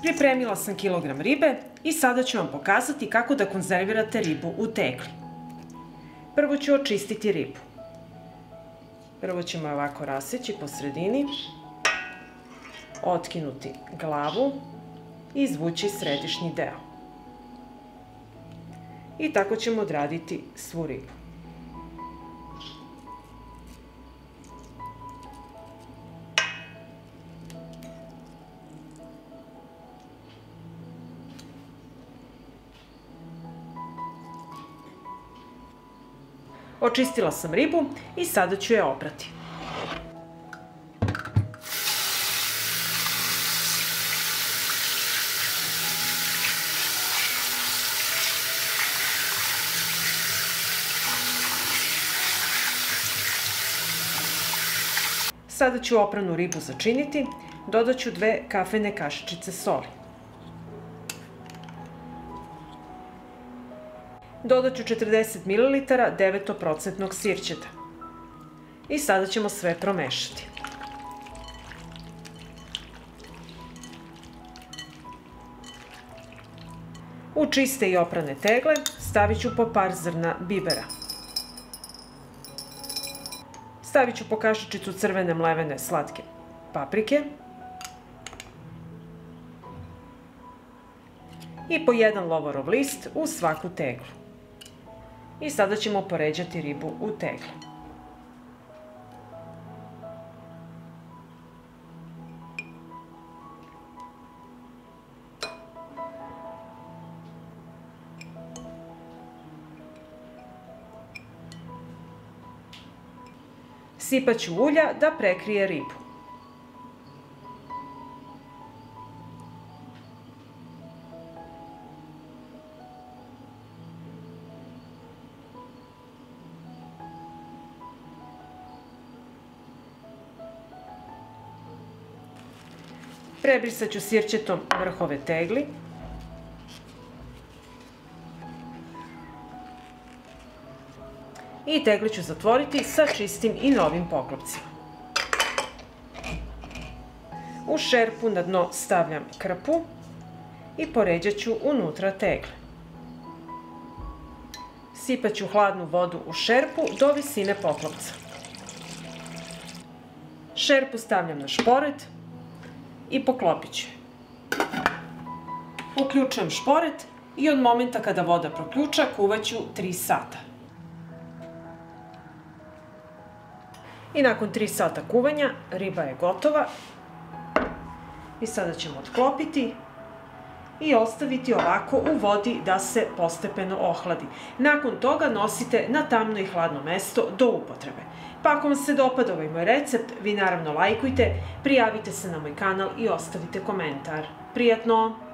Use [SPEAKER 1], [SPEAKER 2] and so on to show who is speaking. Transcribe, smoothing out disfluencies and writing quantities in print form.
[SPEAKER 1] Pripremila sam kilogram ribe i sada ću vam pokazati kako da konzervirate ribu u tegli. Prvo ću očistiti ribu. Prvo ćemo je ovako raseći po sredini, otkinuti glavu i izvući središnji deo. I tako ćemo odraditi svu ribu. Očistila sam ribu i sada ću je oprati. Sada ću opranu ribu začiniti. Dodat ću 2 kafene kašičice soli. Dodat ću 40 ml 9% sirćeta. I sada ćemo sve promešati. U čiste i oprane tegle stavit ću po par zrna bibera. Stavit ću po kašičicu crvene mlevene slatke paprike i po 1 lovorov list u svaku teglu. I sada ćemo poređati ribu u tegli. Sipat ću ulja da prekrije ribu. Prebrisat ću sirćetom vrhove tegli. I tegli ću zatvoriti sa čistim i novim poklopcima. U šerpu na dno stavljam krpu i poređat ću unutra tegle. Sipat ću hladnu vodu u šerpu do visine poklopca. Šerpu stavljam na šporet i poklopit ću je. Uključujem šporet i od momenta kada voda proključa kuvat ću 3 sata. I nakon 3 sata kuvanja riba je gotova. I sada ćemo otklopiti i ostaviti ovako u vodi da se postepeno ohladi. Nakon toga nosite na tamno i hladno mesto do upotrebe. Pa ako vam se dopada ovaj moj recept, vi naravno lajkujte, prijavite se na moj kanal i ostavite komentar. Prijatno!